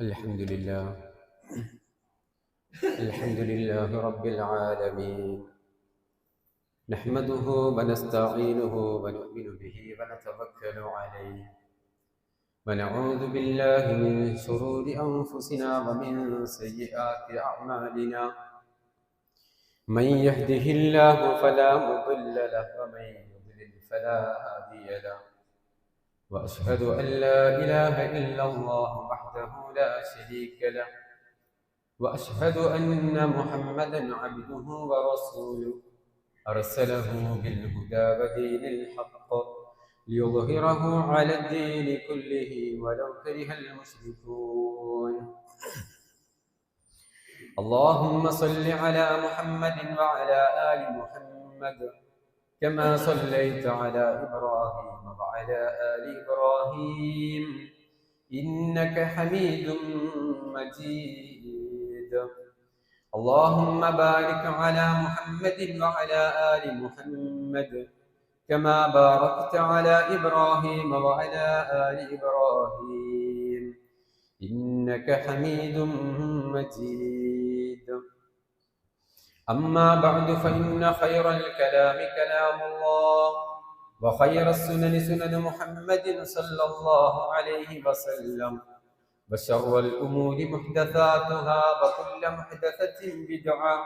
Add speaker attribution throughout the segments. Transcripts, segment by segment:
Speaker 1: الحمد لله الحمد لله رب العالمين نحمده ونستعينه ونؤمن به ونتوكل عليه ونعوذ بالله من شرور أنفسنا ومن سيئات أعمالنا من يهده الله فلا مضل له ومن يضلل فلا هادي له وأشهد أن لا إله إلا الله وحده لا شريك له وأشهد أن محمدًا عبده ورسوله أرسله بالهدى ودين الحق ليظهره على الدين كله ولو كره المشركون. اللهم صل على محمد وعلى آل محمد كما صليت على إبراهيم وعلى آل إبراهيم إنك حميد مجيد. اللهم بارك على محمد وعلى آل محمد كما باركت على إبراهيم وعلى آل إبراهيم إنك حميد مجيد. أما بعد فإن خير الكلام كلام الله وخير السنن سنن محمد صلى الله عليه وسلم وشر الأمور محدثاتها وكل محدثة بدعة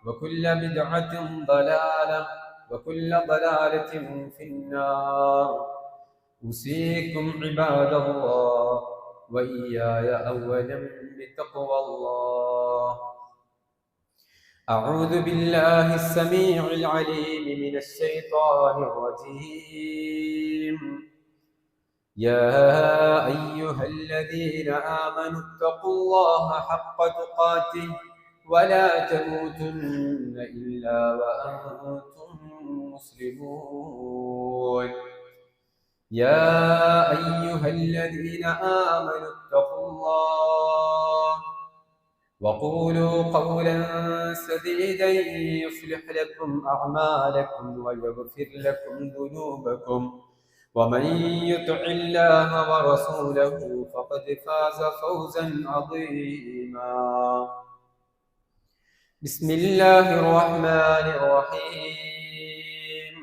Speaker 1: وكل بدعة ضلالة وكل ضلالة في النار. أوصيكم عباد الله وإياي أولا بتقوى الله. أعوذ بالله السميع العليم من الشيطان الرجيم. يا أيها الذين آمنوا اتقوا الله حق تقاته ولا تموتن إلا وأنتم مسلمون. يا أيها الذين آمنوا اتقوا الله وقولوا قولا سديدا يصلح لكم أعمالكم ويغفر لكم ذنوبكم ومن يطع الله ورسوله فقد فاز فوزا عظيما. بسم الله الرحمن الرحيم.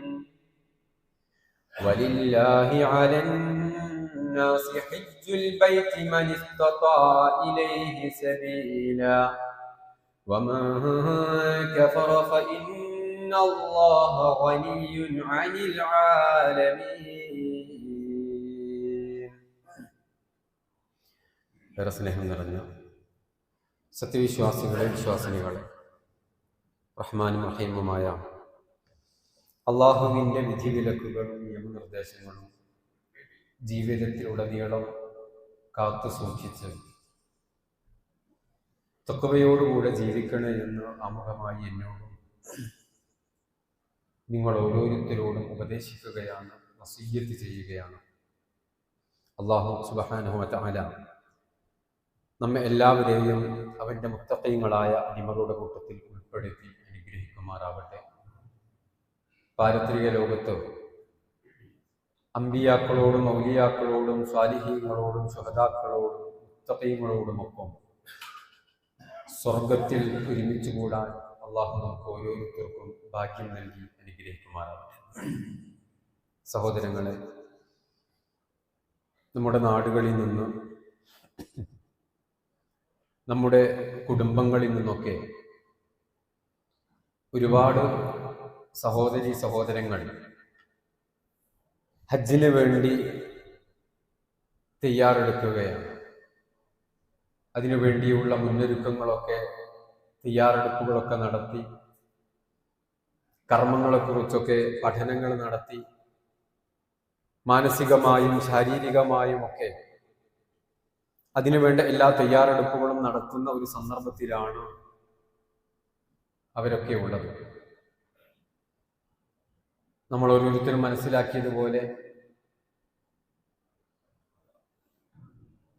Speaker 1: ولله على الناس حج البيت من استطاع إليه سبيلا ومن كفر فإن الله غني عن العالمين. ഏറെ സ്നേഹം നിറഞ്ഞ സത്യവിശ്വാസികളെ വിശ്വാസിനികളെ, റഹ്മാനും റഹീമുമായ അള്ളാഹുവിൻ്റെ വിധിവിലക്കുകളും നിയമനിർദ്ദേശങ്ങളും ജീവിതത്തിലുടനീളം കാത്തു സൂക്ഷിച്ച് തഖ്വയോടുകൂടെ ജീവിക്കണേ എന്ന് ആമുഖമായി എന്നോടും നിങ്ങൾ ഓരോരുത്തരോടും ഉപദേശിക്കുകയാണ്, വസിയ്യത്ത് ചെയ്യുകയാണ്. അല്ലാഹു സുബ്ഹാനഹു വ തആല നമ്മെ എല്ലാവരെയും അവൻ്റെ മുത്തഖീങ്ങളായ അടിമകളുടെ കൂട്ടത്തിൽ ഉൾപ്പെടുത്തി അനുഗ്രഹിക്കുമാറാവട്ടെ. പാരത്രിക ലോകത്ത് അമ്പിയാക്കളോടും ഔലിയാക്കളോടും സ്വാലിഹീങ്ങളോടും ശുഹദാക്കളോടും മുത്തഖീങ്ങളോടുമൊപ്പം സ്വർഗത്തിൽ ഒരുമിച്ച് കൂടാൻ അള്ളാഹു നമുക്ക് ഓരോരുത്തർക്കും ഭാഗ്യം നൽകി അനുഗ്രഹിക്കുമാറാവട്ടെ. സഹോദരങ്ങളെ, നമ്മുടെ നാടുകളിൽ നിന്ന്, നമ്മുടെ കുടുംബങ്ങളിൽ നിന്നൊക്കെ ഒരുപാട് സഹോദരീ സഹോദരങ്ങൾ ഹജ്ജിന് വേണ്ടി തയ്യാറെടുക്കുകയാണ്. അതിനുവേണ്ടിയുള്ള മുന്നൊരുക്കങ്ങളൊക്കെ, തയ്യാറെടുപ്പുകളൊക്കെ നടത്തി, കർമ്മങ്ങളെക്കുറിച്ചൊക്കെ പഠനങ്ങൾ നടത്തി, മാനസികമായും ശാരീരികമായും ഒക്കെ അതിനുവേണ്ട എല്ലാ തയ്യാറെടുപ്പുകളും നടത്തുന്ന ഒരു സന്ദർഭത്തിലാണ് അവരൊക്കെ ഉള്ളത്. നമ്മൾ ഓരോരുത്തരും മനസ്സിലാക്കിയതുപോലെ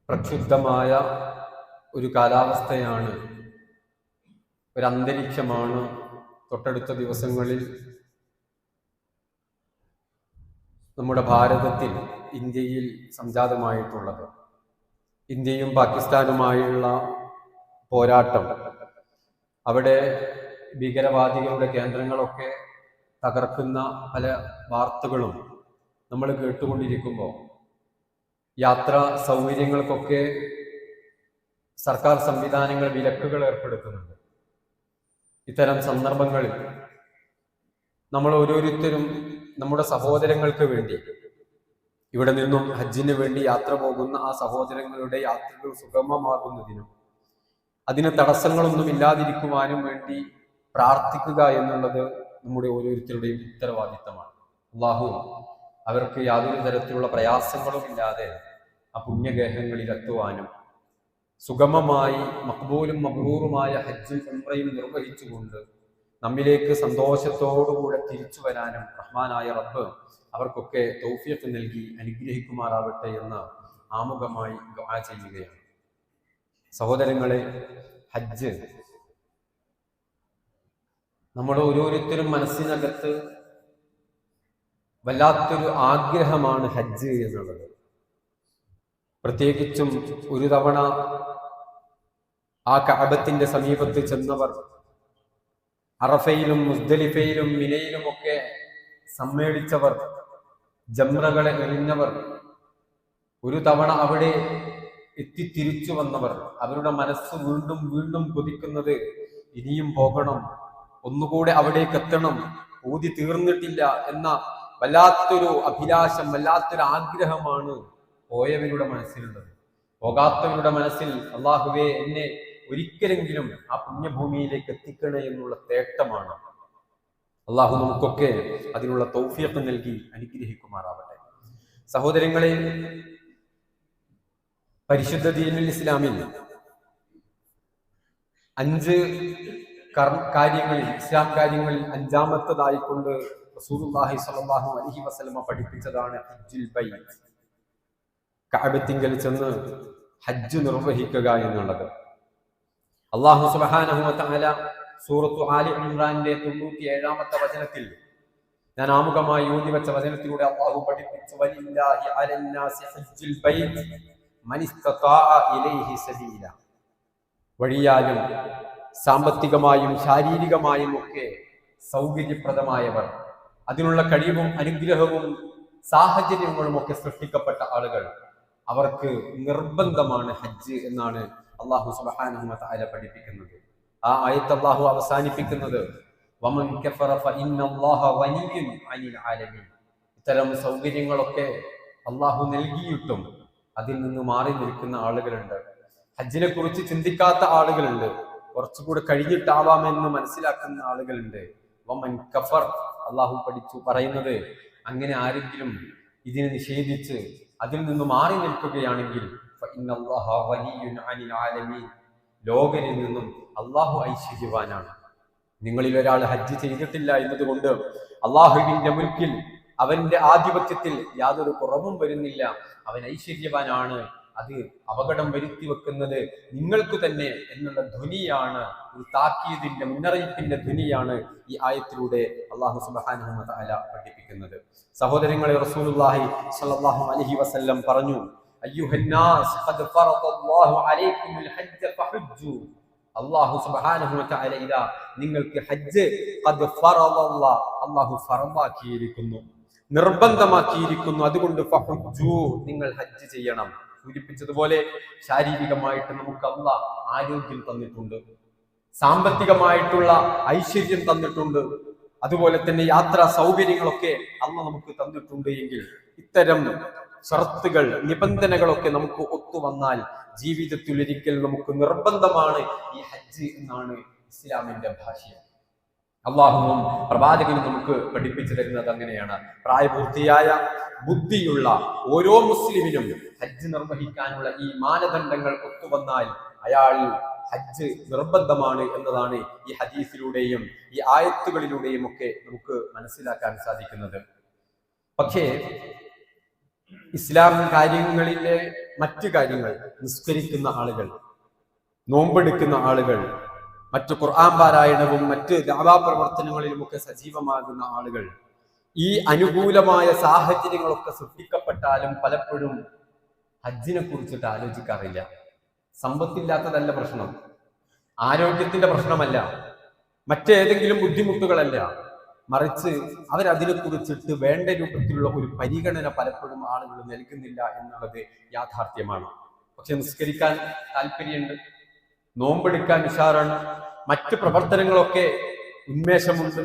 Speaker 1: പ്രക്ഷുബ്ധമായ ഒരു കാലാവസ്ഥയാണ്, ഒരു അന്തരീക്ഷമാണ് തൊട്ടടുത്ത ദിവസങ്ങളിൽ നമ്മുടെ ഭാരതത്തിൽ, ഇന്ത്യയിൽ സംജാതമായിട്ടുള്ളത്. ഇന്ത്യയും പാകിസ്ഥാനുമായുള്ള പോരാട്ടം, അവിടെ ഭീകരവാദികളുടെ കേന്ദ്രങ്ങളൊക്കെ തകർക്കുന്ന പല വാർത്തകളും നമ്മൾ കേട്ടുകൊണ്ടിരിക്കുമ്പോൾ യാത്രാ സൗകര്യങ്ങൾക്കൊക്കെ സർക്കാർ സംവിധാനങ്ങൾ വിലക്കുകൾ ഏർപ്പെടുത്തുന്നുണ്ട്. ഇത്തരം സന്ദർഭങ്ങളിൽ നമ്മൾ ഓരോരുത്തരും നമ്മുടെ സഹോദരങ്ങൾക്ക് വേണ്ടി, ഇവിടെ നിന്നും ഹജ്ജിന് വേണ്ടി യാത്ര പോകുന്ന ആ സഹോദരങ്ങളുടെ യാത്രകൾ സുഗമമാകുന്നതിനും അതിന് തടസ്സങ്ങളൊന്നും ഇല്ലാതിരിക്കുവാനും വേണ്ടി പ്രാർത്ഥിക്കുക എന്നുള്ളത് നമ്മുടെ ഓരോരുത്തരുടെയും ഉത്തരവാദിത്തമാണ്. അല്ലാഹു അവർക്ക് യാതൊരു തരത്തിലുള്ള പ്രയാസങ്ങളും ഇല്ലാതെ ആ പുണ്യഗേഹങ്ങളിൽ എത്തുവാനും സുഗമമായി മഖ്ബൂലും മബ്റൂറുമായ ഹജ്ജും ഉംറയും നിർവഹിച്ചുകൊണ്ട് നമ്മിലേക്ക് സന്തോഷത്തോടുകൂടെ തിരിച്ചു വരാനും റഹ്മാനായ റബ്ബ് അവർക്കൊക്കെ തൗഫീഖ് നൽകി അനുഗ്രഹിക്കുമാറാവട്ടെ എന്ന് ആമുഖമായി ദുആ ചെയ്യുകയാണ്. സഹോദരങ്ങളെ, ഹജ്ജ് നമ്മുടെ ഓരോരുത്തരും മനസ്സിനകത്ത് വല്ലാത്തൊരു ആഗ്രഹമാണ് ഹജ്ജ് എന്നുള്ളത്. പ്രത്യേകിച്ചും ഒരു തവണ ആ കഅബത്തിന്റെ സമീപത്ത് ചെന്നവർ, അറഫയിലും മുസ്ദലിഫയിലും മിനയിലുമൊക്കെ സമ്മേളിച്ചവർ, ജംറകളെ എറിഞ്ഞവർ, ഒരു തവണ അവിടെ എത്തിത്തിരിച്ചു വന്നവർ, അവരുടെ മനസ്സ് വീണ്ടും വീണ്ടും കൊതിക്കുന്നത് ഇനിയും പോകണം, ഒന്നുകൂടെ അവിടേക്ക് എത്തണം, ഊതി തീർന്നിട്ടില്ല എന്ന വല്ലാത്തൊരു അഭിലാഷം, വല്ലാത്തൊരു ആഗ്രഹമാണ് പോയവരുടെ മനസ്സിലുള്ളത്. പോകാത്തവരുടെ മനസ്സിൽ അല്ലാഹുവേ എന്നെ ഒരിക്കലെങ്കിലും ആ പുണ്യഭൂമിയിലേക്ക് എത്തിക്കണേ എന്നുള്ള തേട്ടമാണ്. അള്ളാഹു നമുക്കൊക്കെ അതിനുള്ള തൗഫീഖ് നൽകി അനുഗ്രഹിക്കുമാറാവട്ടെ. സഹോദരങ്ങളെ, പരിശുദ്ധ ദീനുൽ ഇസ്ലാമിൽ 5 കാര്യങ്ങളിൽ, ഇസ്ലാം കാര്യങ്ങളിൽ 5ാമത്തേതായിക്കൊണ്ട് റസൂലുള്ളാഹി സ്വല്ലല്ലാഹു അലൈഹി വസല്ലമ പഠിപ്പിച്ചതാണ് ഹജ്ജുൽ ബൈത്ത്. കഅബത്തിങ്കൽ ചെന്ന് ഹജ്ജ് നിർവഹിക്കുക എന്നുള്ളത്. അല്ലാഹു സുബ്ഹാനഹു വ തആല സൂറത്തു ആലി ഇംറാന്റെ 97ാമത്തെ വചനത്തിൽ, ഞാൻ ആമുഖമായി ഊന്നി വെച്ച വചനത്തിലൂടെ അല്ലാഹു പഠിപ്പിച്ചു, വലില്ലാഹി അലന്നാസി ഹജ്ജുൽ ബൈത്ത് മൻ ഇസ്തതാഅ ഇലൈഹി സബീല. വഴിയാലും സാമ്പത്തികമായും ശാരീരികമായും ഒക്കെ സൗകര്യപ്രദമായവർ, അതിനുള്ള കഴിവും അനുഗ്രഹവും സാഹചര്യങ്ങളും ഒക്കെ സൃഷ്ടിക്കപ്പെട്ട ആളുകൾ, അവർക്ക് നിർബന്ധമാണ് ഹജ്ജ് എന്നാണ് അല്ലാഹു സുബ്ഹാനഹു വ തആല പഠിപ്പിക്കുന്നത്. ആ ആയത്ത് അല്ലാഹു അവസാനിപ്പിക്കുന്നത് വമൻ കഫറ ഫഇന്നല്ലാഹ ഗനിയ്യുൻ അനിൽ ആലമീൻ. ഇത്തരം സൗകര്യങ്ങളൊക്കെ അല്ലാഹു നൽകിയിട്ടും അതിൽ നിന്ന് മാറി നിൽക്കുന്ന ആളുകളുണ്ട്. ഹജ്ജിനെ കുറിച്ച് ചിന്തിക്കാത്ത ആളുകളുണ്ട്. കുറച്ചുകൂടെ കഴിഞ്ഞിട്ടാവാമെന്ന് മനസ്സിലാക്കുന്ന ആളുകളുണ്ട്. വമൻ കഫർ, അല്ലാഹു പറയുന്നത്, അങ്ങനെ ആരെങ്കിലും ഇതിനെ നിഷേധിച്ച് അതിൽ നിന്ന് മാറി നിൽക്കുകയാണെങ്കിൽ ഫഇന്നല്ലാഹ ഗനിയ്യുൻ അനിൽ ആലമീൻ, ലോകരിൽ നിന്നും അല്ലാഹു ഐശ്വര്യവാനാണ്. നിങ്ങളിൽ ഒരാൾ ഹജ്ജ് ചെയ്തിട്ടില്ല എന്നതുകൊണ്ട് അല്ലാഹുവിന്റെ മുൽക്കിൽ, അവന്റെ ആധിപത്യത്തിൽ യാതൊരു കുറവും വരുന്നില്ല, അവൻ ഐശ്വര്യവാനാണ്, അത് അപകടം വരുത്തി വെക്കുന്നത് നിങ്ങൾക്ക് തന്നെ എന്നുള്ള ധ്വനിയാണ്, ഒരു താക്കീതിന്റെ മുന്നറിയിപ്പിന്റെ ധ്വനിയാണ് ഈ ആയത്തിലൂടെ അല്ലാഹു സുബ്ഹാനഹു വ തആല പഠിപ്പിക്കുന്നത്. സഹോദരങ്ങളെ, റസൂലുള്ളാഹി സ്വല്ലല്ലാഹു അലൈഹി വസല്ലം പറഞ്ഞു, അയ്യുഹന്നാസ് ഖദ് ഫറദല്ലാഹു അലൈക്കുമുൽ ഹജ്ജ ഫഹജ്ജു. അല്ലാഹു സുബ്ഹാനഹു വ തആല ഇദാ നിങ്ങൾക്ക് ഹജ്ജ് ഖദ് ഫറദല്ലാഹു, അല്ലാഹു ഫറദാക്കിയിരിക്കുന്നു, നിർബന്ധമാക്കിയിരിക്കുന്നു. അതുകൊണ്ട് ഫഹജ്ജു, നിങ്ങൾ ഹജ്ജ് ചെയ്യണം. സൂചിപ്പിച്ചതുപോലെ ശാരീരികമായിട്ട് നമുക്ക് അല്ലാഹ് ആരോഗ്യം തന്നിട്ടുണ്ട്, സാമ്പത്തികമായിട്ടുള്ള ഐശ്വര്യം തന്നിട്ടുണ്ട്, അതുപോലെ തന്നെ യാത്രാ സൗകര്യങ്ങളൊക്കെ അല്ലാഹ് നമുക്ക് തന്നിട്ടുണ്ട്. എങ്കിൽ ഇത്തരം ഷർത്തുകൾ, നിബന്ധനകളൊക്കെ നമുക്ക് ഒത്തുവന്നാൽ ജീവിതത്തിൽ ഒരിക്കൽ നമുക്ക് നിർബന്ധമാണ് ഈ ഹജ്ജ് എന്നാണ് ഇസ്ലാമിന്റെ ഭാഷ്യം. അല്ലാഹുവും പ്രവാചകനും നമുക്ക് പഠിപ്പിച്ചു തരുന്നത് അങ്ങനെയാണ്. പ്രായപൂർത്തിയായ ബുദ്ധിയുള്ള ഓരോ മുസ്ലിമിനും ഹജ്ജ് നിർവഹിക്കാനുള്ള ഈ മാനദണ്ഡങ്ങൾ ഒത്തുവന്നാൽ അയാൾ ഹജ്ജ് നിർബന്ധമാണ് എന്നതാണ് ഈ ഹദീസിലൂടെയും ഈ ആയത്തുകളിലൂടെയും ഒക്കെ നമുക്ക് മനസ്സിലാക്കാൻ സാധിക്കുന്നത്. പക്ഷേ ഇസ്ലാം കാര്യങ്ങളിലെ മറ്റു കാര്യങ്ങൾ, നിസ്കരിക്കുന്ന ആളുകൾ, നോമ്പെടുക്കുന്ന ആളുകൾ, മറ്റു ഖുർആൻ പാരായണവും മറ്റ് ദഅവാ പ്രവർത്തനങ്ങളിലുമൊക്കെ സജീവമാകുന്ന ആളുകൾ, ഈ അനുകൂലമായ സാഹചര്യങ്ങളൊക്കെ സൃഷ്ടിക്കപ്പെട്ടാലും പലപ്പോഴും ഹജ്ജിനെ കുറിച്ചിട്ട് ആലോചിക്കാറില്ല. സമ്പത്തില്ലാത്തതല്ല പ്രശ്നം, ആരോഗ്യത്തിന്റെ പ്രശ്നമല്ല, മറ്റേതെങ്കിലും ബുദ്ധിമുട്ടുകളല്ല, മറിച്ച് അവരതിനെ കുറിച്ചിട്ട് വേണ്ട രൂപത്തിലുള്ള ഒരു പരിഗണന പലപ്പോഴും ആളുകൾ നൽകുന്നില്ല എന്നുള്ളത് യാഥാർത്ഥ്യമാണ്. പക്ഷെ നിസ്കരിക്കാൻ താല്പര്യമുണ്ട്, നോമ്പെടുക്കാൻ ഉഷാറാണ്, മറ്റു പ്രവർത്തനങ്ങളൊക്കെ ഉന്മേഷമുണ്ട്.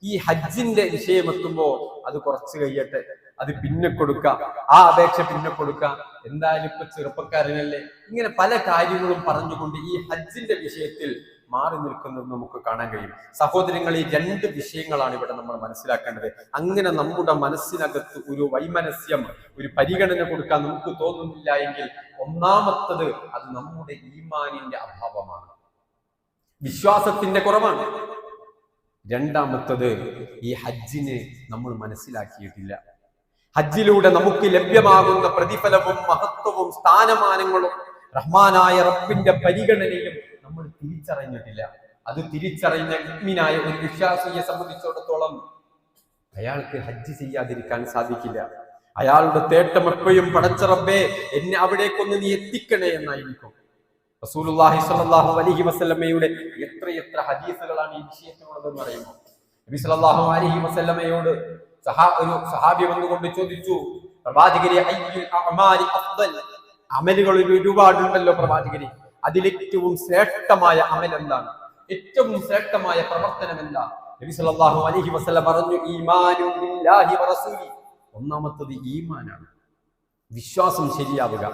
Speaker 1: ഈ ഹജ്ജിന്റെ വിഷയമെത്തുമ്പോൾ അത് കുറച്ച് കഴിയട്ടെ, അത് പിന്നെ കൊടുക്കാം, ആ അപേക്ഷ പിന്നെ കൊടുക്കാം, എന്തായാലും ഇപ്പൊ ചെറുപ്പക്കാരനല്ലേ, ഇങ്ങനെ പല കാര്യങ്ങളും പറഞ്ഞുകൊണ്ട് ഈ ഹജ്ജിന്റെ വിഷയത്തിൽ മാറി നിൽക്കുന്നത് നമുക്ക് കാണാൻ കഴിയും. സഹോദരങ്ങൾ, ഈ രണ്ട് വിഷയങ്ങളാണ് ഇവിടെ നമ്മൾ മനസ്സിലാക്കേണ്ടത്. അങ്ങനെ നമ്മുടെ മനസ്സിനകത്ത് ഒരു വൈമനസ്യം, ഒരു പരിഗണന കൊടുക്കാൻ നമുക്ക് തോന്നുന്നില്ല എങ്കിൽ ഒന്നാമത്തത് അത് നമ്മുടെ ഈമാനിന്റെ അഭാവമാണ്, വിശ്വാസത്തിന്റെ കുറവാണ്. രണ്ടാമത്തത് ഈ ഹജ്ജിനെ നമ്മൾ മനസ്സിലാക്കിയിട്ടില്ല. ഹജ്ജിലൂടെ നമുക്ക് ലഭ്യമാകുന്ന പ്രതിഫലവും മഹത്വവും സ്ഥാനമാനങ്ങളും റഹ്മാനായ റബ്ബിന്റെ പരിഗണനയും നമ്മൾ തിരിച്ചറിഞ്ഞിട്ടില്ല. അത് തിരിച്ചറിഞ്ഞ മുഅ്മിനായ ഒരു വിശ്വാസിയെ സംബന്ധിച്ചിടത്തോളം അയാൾക്ക് ഹജ്ജ് ചെയ്യാതിരിക്കാൻ സാധിക്കില്ല. അയാളുടെ തേട്ടം എപ്പോഴും പടച്ച റബ്ബേ എന്നെ അവിടേക്കൊന്ന് നീ എത്തിക്കണേ എന്നായിരിക്കും. റസൂലുള്ളാഹി സ്വല്ലല്ലാഹു അലൈഹി വസല്ലമയുടെ എത്രയെത്ര ഹദീസുകളാണ് ഈ വിഷയത്തിലുള്ളതെന്ന് അറിയുമോ? നബി സ്വല്ലല്ലാഹു അലൈഹി വസല്ലമയോട് ഒരു സഹാബി വന്നുകൊണ്ട് ചോദിച്ചു, പ്രവാചകരെ അയ്യുൽ അഅമാലി അഫ്ദൽ, അമലുകൾ ഒരുപാടുണ്ടല്ലോ പ്രവാചകരെ, അതിലേറ്റവും ശ്രേഷ്ഠമായ അമൽ എന്താണ്? ഏറ്റവും ശ്രേഷ്ഠമായ പ്രവർത്തനം എന്താ? നബി സല്ലല്ലാഹു അലൈഹി വസല്ലം പറഞ്ഞു, ഈമാനു ബില്ലാഹി വറസൂലി. ഒന്നാമത്തത് ഈമാനാണ്, വിശ്വാസം ശരിയാവുക.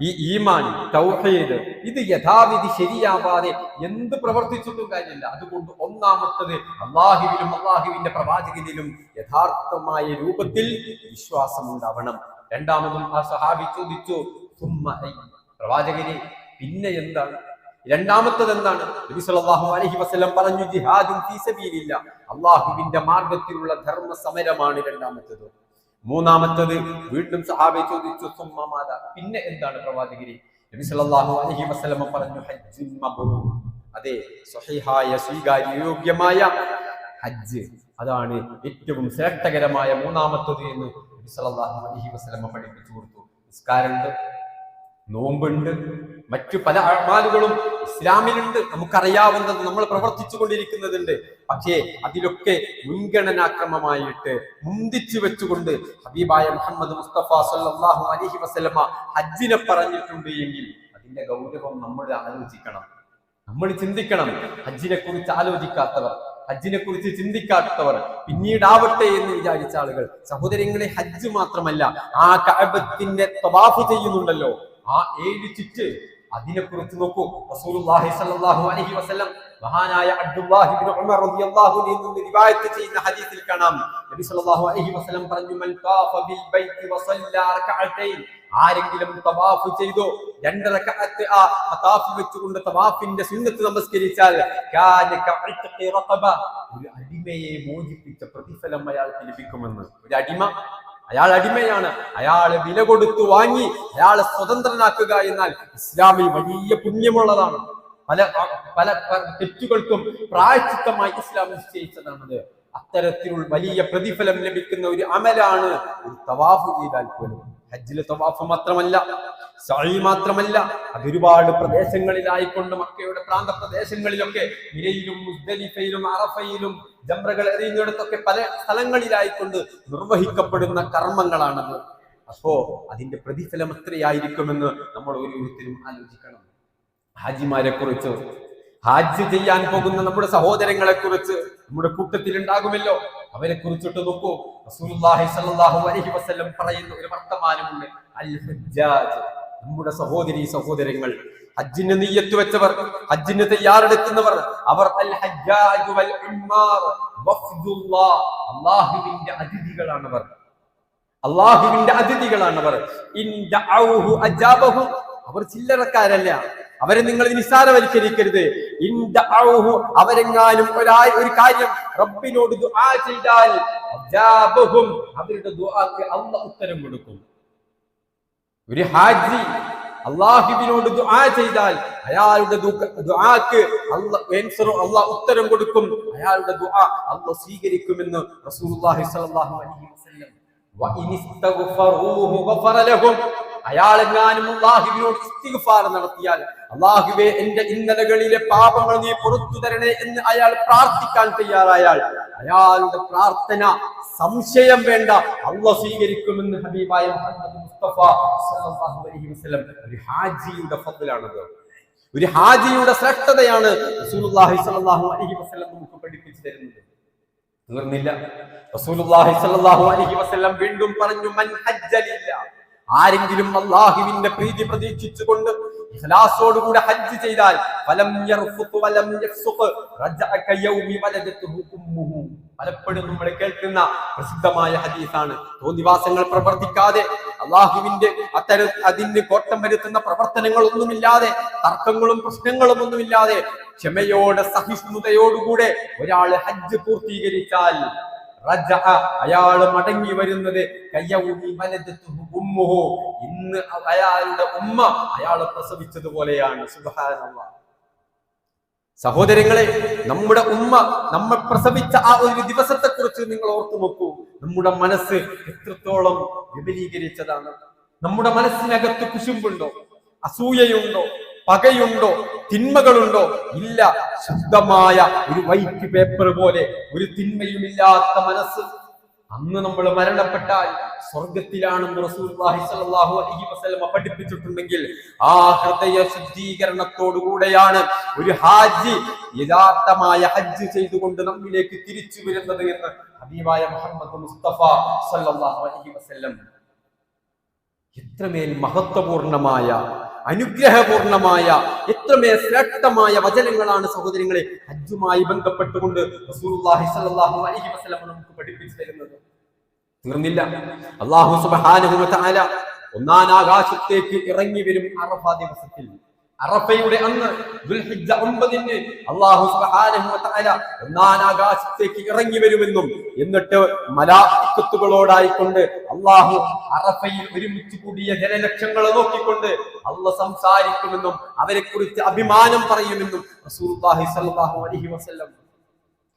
Speaker 1: ഈ ഈമാൻ, തൗഹീദ്, ഇത് യഥാവിധി ശരിയാവാതെ എന്ത് പ്രവർത്തിച്ചിട്ടും കാര്യമില്ല. അതുകൊണ്ട് ഒന്നാമത്തത് അള്ളാഹുവിലും അള്ളാഹുവിന്റെ പ്രവാചകനിലും യഥാർത്ഥമായ രൂപത്തിൽ വിശ്വാസം ഉണ്ടാവണം. രണ്ടാമതും ആ സഹാബി ചോദിച്ചു, പ്രവാചകനെ പിന്നെ എന്താണ്? രണ്ടാമത്തത് എന്താണ്? നബി സല്ലല്ലാഹു അലൈഹി വസല്ലം പറഞ്ഞു, ജിഹാദുൻ ഫീ സബീലില്ലാഹ്, അള്ളാഹുവിന്റെ മാർഗത്തിലുള്ള ധർമ്മ സമരമാണ് രണ്ടാമത്തത്. മൂന്നാമത്തത് വീണ്ടും സഹാബി ചോദിച്ചു, പിന്നെ എന്താണ് പ്രവാചകരെ? നബി സല്ലല്ലാഹു അലൈഹി വസല്ലം പറഞ്ഞു, ഹജ്ജുൻ മബ്റൂർ, അതെ, സ്വഹീഹായ സ്വീകാര്യോഗ്യമായ ഹജ്ജ്, അതാണ് ഏറ്റവും ശ്രേഷ്ഠകരമായ മൂന്നാമത്തത് എന്ന് നബി സല്ലല്ലാഹു അലൈഹി വസല്ലം പഠിപ്പിച്ചു കൊടുത്തു. നിസ്കാരമുണ്ട്, നോമ്പുണ്ട്, മറ്റു പല അഅ്മാലുകളും ഇസ്ലാമിലുണ്ട്, നമുക്കറിയാവുന്നത് നമ്മൾ പ്രവർത്തിച്ചു കൊണ്ടിരിക്കുന്നതുണ്ട്. പക്ഷേ അതിലൊക്കെ മുൻഗണനാക്രമമായിട്ട് മുന്തിച്ചു വെച്ചുകൊണ്ട് ഹബീബായ മുഹമ്മദ് മുസ്തഫ സല്ലല്ലാഹു അലൈഹി വസല്ലമ ഹജ്ജിനെ പറഞ്ഞിട്ടുണ്ട് എങ്കിൽ അതിന്റെ ഗൗരവം നമ്മൾ ആലോചിക്കണം, നമ്മൾ ചിന്തിക്കണം. ഹജ്ജിനെ കുറിച്ച് ആലോചിക്കാത്തവർ, ഹജ്ജിനെ കുറിച്ച് ചിന്തിക്കാത്തവർ പിന്നീടാവട്ടെ എന്ന് വിചാരിച്ച ആളുകൾ, സഹോദരങ്ങളെ, ഹജ്ജ് മാത്രമല്ല, ആ കഅബത്തിന്റെ തവാഫ് ചെയ്യുന്നുണ്ടല്ലോ, ആ 7 ചുറ്റ്, അതിനെക്കുറിച്ച് നോക്കൂ. റസൂലുള്ളാഹി സ്വല്ലല്ലാഹു അലൈഹി വസല്ലം മഹാനായ അബ്ദുല്ലാഹി ഇബ്നു ഉമർ റളിയല്ലാഹു അൻഹു നിന്ന് റിവായത്ത് ചെയ്യുന്ന ഹദീസിൽ കാണാം, നബി സല്ലല്ലാഹു അലൈഹി വസല്ലം പറഞ്ഞു, മൻ താഫ ബിൽ ബൈത്തി വസല്ല റകഅതൈൻ, ആരെങ്കിലും തവാഫ് ചെയ്തു 2 റകഅത്ത് ആ തവാഫ് വെച്ചുകൊണ്ട് തവാഫിന്റെ സുന്നത്ത് നമസ്കരിച്ചാൽ കാന കഇത്ഖി റഖബ, ഒരു അടിമയെ മോചിപ്പിച്ച പ്രതിഫലം അയാൾക്ക് ലഭിക്കുമെന്ന്. ഒരു അടിമ, അയാൾ അടിമയാണ്, അയാളെ വില കൊടുത്തു വാങ്ങി അയാളെ സ്വതന്ത്രനാക്കുക എന്നാൽ ഇസ്ലാമിൽ വലിയ പുണ്യമുള്ളതാണ്. പല പല തെറ്റുകൾക്കും പ്രായശ്ചിത്തമായി ഇസ്ലാം നിശ്ചയിച്ചതാണത്. അത്തരത്തിലുള്ള വലിയ പ്രതിഫലം ലഭിക്കുന്ന ഒരു അമലാണ് ഒരു തവാഫ് ചെയ്താൽ പോലും. ഹജ്ജിലെ തവാഫ് മാത്രമല്ല, സഅയ് മാത്രമല്ല, അതൊരുപാട് പ്രദേശങ്ങളിലായിക്കൊണ്ട് മക്കയുടെ പ്രാന്ത പ്രദേശങ്ങളിലൊക്കെ മിനയിലും മുസ്ദലിഫയിലും അറഫയിലും ജംറകൾ എറിയുന്നിടത്തൊക്കെ പല സ്ഥലങ്ങളിലായിക്കൊണ്ട് നിർവഹിക്കപ്പെടുന്ന കർമ്മങ്ങളാണത്. അപ്പോ അതിന്റെ പ്രതിഫലം എത്രയായിരിക്കുമെന്ന് നമ്മൾ ഓരോരുത്തരും ആലോചിക്കണം. ഹാജിമാരെ കുറിച്ച്, ഹാജ് ചെയ്യാൻ പോകുന്ന നമ്മുടെ സഹോദരങ്ങളെ കുറിച്ച് നമ്മുടെ കൂട്ടത്തിൽ ഉണ്ടാകുമല്ലോ, അവരെ കുറിച്ചിട്ട് നോക്കൂ. റസൂലുള്ളാഹി സ്വല്ലല്ലാഹു അലൈഹി വസല്ലം പറയുന്ന ഒരു വർത്തമാനമുണ്ട്, അൽ ഹജ്ജാജ്, നമ്മുടെ സഹോദരങ്ങൾ, ഹജ്ജിന് നിയ്യത്ത് വെച്ചവർ, ഹജ്ജിന് തയ്യാറെടുക്കുന്നവർ, അവർ അൽ ഹജ്ജാജ് വൽ ഉമ്മാർ വഫ്ദുല്ലാഹ്, അല്ലാഹുവിന്റെ അതിഥികളാണവർ, അല്ലാഹുവിന്റെ അതിഥികളാണവർ. ഇൻ ദഅഊഹു അജാബഹു, അവർ ചില്ലറക്കാരല്ല, അവരെ നിങ്ങൾ നിസ്സാരവൽക്കരിക്കരുത്. ഇൻ ദഅഊഹു, അവരെങ്ങാനും ഒരു കാര്യം റബ്ബിനോട് ദുആ ചെയ്താൽ അജാബഹും, അവരുടെ ദുആക്ക് അല്ലാഹു ഉത്തരം കൊടുക്കും. ഒരു ഹാജി അല്ലാഹുവിനോട് ദുആ ചെയ്താൽ അയാളുടെ ദുആക്ക് അല്ലാഹു ഉത്തരം കൊടുക്കും, അയാളുടെ ദുആ അല്ലാഹു സ്വീകരിക്കുമെന്ന് റസൂലുള്ളാഹി സ്വല്ലല്ലാഹു അലൈഹി വസല്ലം അയാളെങ്ങാനും അല്ലാഹുവിനോട് ഇസ്തിഗ്ഫാർ നടത്തിയാൽ, അല്ലാഹുവേ എന്റെ ഇന്നലകളിലെ പാപങ്ങൾ നീ പുറത്തു തരണേ എന്ന് അയാൾ പ്രാർത്ഥിക്കാൻ തയ്യാറായാൽ, അയാളുടെ പ്രാർത്ഥന സംശയം വേണ്ട അല്ലാഹു സ്വീകരിക്കുമെന്ന് ഹബീബായ മുഹമ്മദ് മുസ്തഫ സല്ലല്ലാഹു അലൈഹി വസല്ലം. ഒരു ഹാജിയുടെ ഫദ്ലാണത്, ഒരു ഹാജിയുടെ ശ്രേഷ്ഠതയാണ് റസൂലുള്ളാഹി സ്വല്ലല്ലാഹു അലൈഹി വസല്ലം നമുക്ക് പഠിപ്പിച്ചു തരുന്നത്. തീർന്നില്ല, റസൂലുള്ളാഹി സ്വല്ലല്ലാഹു അലൈഹി വസല്ലം വീണ്ടും പറഞ്ഞു, മൻ ഹജ്ജലില്ല, ആരെങ്കിലും അല്ലാഹുവിന്റെ പ്രീതി പ്രതീക്ഷിച്ചുകൊണ്ട് ഇഖ്ലാസോടുകൂടി ഹജ്ജ് ചെയ്താൽ, ഫലം യർഫുഖ് വലം യഫ്സുഖ് റജഅ കയൗമി വലദതുഹു ഉമ്മുഹു. പലപ്പോഴും നമ്മൾ കേൾക്കുന്ന പ്രസിദ്ധമായ ഹദീസാണ്. തോന്നിവാസങ്ങൾ പ്രവർത്തിക്കാതെ, അല്ലാഹുവിന്റെ അതിന് കോട്ടം വരുത്തുന്ന പ്രവർത്തനങ്ങളൊന്നുമില്ലാതെ, തർക്കങ്ങളും പ്രശ്നങ്ങളും ഒന്നുമില്ലാതെ, ക്ഷമയോടെ സഹിഷ്ണുതയോടുകൂടെ ഒരാള് ഹജ്ജ് പൂർത്തീകരിച്ചാൽ അയാള് മടങ്ങി വരുന്നത് ഇന്ന് അയാളുടെ ഉമ്മ അയാളെ പ്രസവിച്ചതുപോലെയാണ്. സുബ്ഹാനല്ലാഹ്. സഹോദരങ്ങളെ, നമ്മുടെ ഉമ്മ നമ്മൾ പ്രസവിച്ച ആ ഒരു ദിവസത്തെ കുറിച്ച് നിങ്ങൾ ഓർത്തു നോക്കൂ. നമ്മുടെ മനസ്സ് എത്രത്തോളം വിപുലീകരിച്ചതാണ്. നമ്മുടെ മനസ്സിനകത്ത് കുശുമ്പുണ്ടോ, അസൂയയുണ്ടോ, പകയുണ്ടോ, തിന്മകളുണ്ടോ? ഇല്ല. ശുദ്ധമായ ഒരു വൈറ്റ് പേപ്പർ പോലെ ഒരു തിന്മയുമില്ലാത്ത മനസ്സ്. അന്ന് നമ്മൾ മരണപ്പെട്ടാൽ സ്വർഗത്തിലാണെന്ന് റസൂലുള്ളാഹി സ്വല്ലല്ലാഹു അലൈഹി വസല്ലം പഠിപ്പിച്ചിട്ടുണ്ടെങ്കിൽ, ആ ഹൃദയ ശുദ്ധീകരണത്തോടുകൂടെയാണ് ഒരു ഹാജി യഥാർത്ഥമായ ഹജ്ജ് ചെയ്തുകൊണ്ട് നമ്മിലേക്ക് തിരിച്ചു വരുന്നത് എന്ന് ഹബീബായ മുഹമ്മദ് മുസ്തഫ സ്വല്ലല്ലാഹു അലൈഹി വസല്ലം. എത്രമേൽ മഹത്വപൂർണമായ, അനുഗ്രഹപൂർണമായ, എത്രമേൽ ശ്രേഷ്ഠമായ വചനങ്ങളാണ് സഹോദരങ്ങളെ ഹജ്ജുമായി ബന്ധപ്പെട്ടുകൊണ്ട് റസൂലുള്ളാഹി സ്വല്ലല്ലാഹു അലൈഹി വസല്ലം നമുക്ക് പഠിപ്പിച്ചു തരുന്നത്. തീർന്നില്ല, അല്ലാഹു സുബ്ഹാനഹു വ തആല ഒന്നാം ആകാശത്തേക്ക് ഇറങ്ങി വരും അറഫ ദിവസത്തിൽ. അറഫയുടെ അന്ന് ദുൽഹിജ്ജ 9-ന് അല്ലാഹു സുബ്ഹാനഹു വ തആല ഒന്നാം ആകാശത്തേക്ക് ഇറങ്ങി വരുമെന്നും, എന്നിട്ട് മലായികത്തുകളോടായിക്കൊണ്ട് അല്ലാഹു അറഫയിൽ ഒരുമിച്ച് കൂടിയ ജനലക്ഷങ്ങളെ നോക്കിക്കൊണ്ട് അല്ലാഹു സംസാരിക്കുമെന്നും അവരെ കുറിച്ച് അഭിമാനം പറയുമെന്നും റസൂലുള്ളാഹി സ്വല്ലല്ലാഹു അലൈഹി വസല്ലം.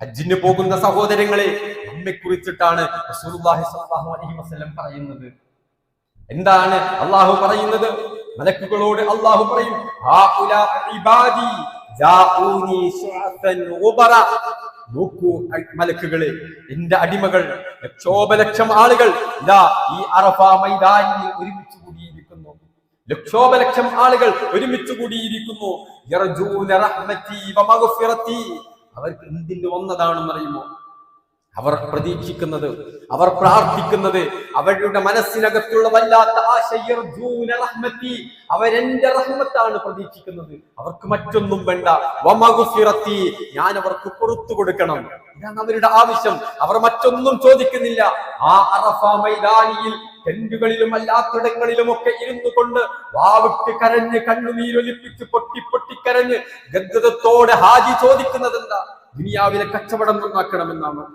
Speaker 1: ഹജ്ജിന് പോകുന്ന സഹോദരങ്ങളെ, നമ്മെ കുറിച്ചിട്ടാണ് റസൂലുള്ളാഹി സ്വല്ലല്ലാഹു അലൈഹി വസല്ലം പറയുന്നത്. എന്താണ് അല്ലാഹു പറയുന്നത്? മലക്കുകളോട് അല്ലാഹു പറയും, നോക്കൂ മലക്കുകളെ, എന്റെ അടിമകൾ ലക്ഷോപലക്ഷം ആളുകൾ ഇതാ ഈ അറഫ മൈതാനിൽ ഒരുമിച്ച് കൂടിയിരിക്കുന്നു. ലക്ഷോപലക്ഷം ആളുകൾ ഒരുമിച്ച് കൂടിയിരിക്കുന്നു. യർജൂന റഹ്മതി വ മഗ്ഫിറതി. അവർക്ക് എന്തിന് വന്നതാണെന്ന് അറിയുമോ? അവർ പ്രതീക്ഷിക്കുന്നത്, അവർ പ്രാർത്ഥിക്കുന്നത്, അവരുടെ മനസ്സിനകത്തുള്ള വല്ലാത്ത ആശ, യർജൂന റഹ്മതി, അവരെന്റെ റഹ്മത്താണ് പ്രതീക്ഷിക്കുന്നത്. അവർക്ക് മറ്റൊന്നും വേണ്ട. വമഗ്ഫിറതി, ഞാൻ അവർക്ക് പുറത്തു കൊടുക്കണം. ഇതാണ് അവരുടെ ആവശ്യം. അവർ മറ്റൊന്നും ചോദിക്കുന്നില്ല. ആ അറഫ മൈതാനിയിൽ ടെന്റുകളിലും അല്ലാത്തിടങ്ങളിലും ഒക്കെ ഇരുന്നു കൊണ്ട് വാവിട്ട് കരഞ്ഞ് കണ്ണുനീരൊലിപ്പിച്ച് പൊട്ടിക്കരഞ്ഞ് ഗദ്ഗതത്തോടെ ഹാജി ചോദിക്കുന്നത് എന്താ? ദുനിയാവിലെ കച്ചവടം നന്നാക്കണമെന്നാണോ?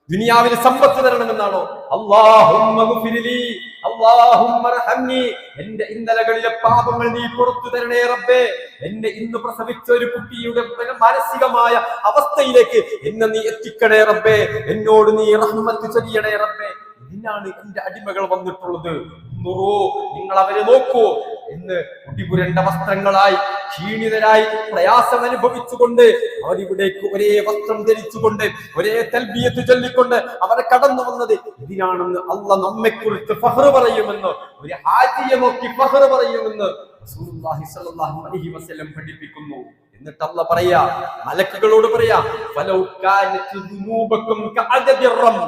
Speaker 1: ദുനിയാവിലെ സമ്പത്ത് തരണമെന്നാണോ? അല്ലാഹുമ്മ ഗഫിർലി, അല്ലാഹുമ്മ റഹംനി, എന്റെ ഇന്നലകളിലെ പാപങ്ങൾ നീ പുറത്തു തരണേ റബ്ബേ. എന്നെ ഇന്ന് പ്രസവിച്ച ഒരു കുട്ടിയുടെ മാനസികമായ അവസ്ഥയിലേക്ക് എന്നെ നീ എത്തിക്കണേ റബ്ബേ. എന്നോട് നീ റഹ്മത്ത് ചൊരിയണേ റബ്ബേ. ഇതിനാണ് എന്റെ അടിമകൾ വന്നിട്ടുള്ളത്. നിങ്ങൾ അവരെ നോക്കൂ എന്ന് കുടിപുരണ്ട വസ്ത്രങ്ങളായി, ക്ഷീണിതരായി, പ്രയാസം അനുഭവിച്ചുകൊണ്ട് അവരിവിടേക്ക് ഒരേ വസ്ത്രം ധരിച്ചുകൊണ്ട് ഒരേ തൽബിയത്ത് ചൊല്ലിക്കൊണ്ട് അവരെ കടന്നു വന്നത് ഇതിനാണെന്ന് അല്ലാഹ് നമ്മെ കുറിച്ച് ഫഖ്ർ പറയുമെന്ന്, ഒരു ഹാജിയെ നോക്കി ഫഖ്ർ പറയുമെന്ന് റസൂലുള്ളാഹി സ്വല്ലല്ലാഹു അലൈഹി വസല്ലം പഠിപ്പിക്കുന്നു. എന്നിട്ട് അല്ലാഹ് പറയാ, മലക്കുകളോട് പറയാ, ഫലൗ കാനത് ദുനൂബകും കഅദദിർ റം.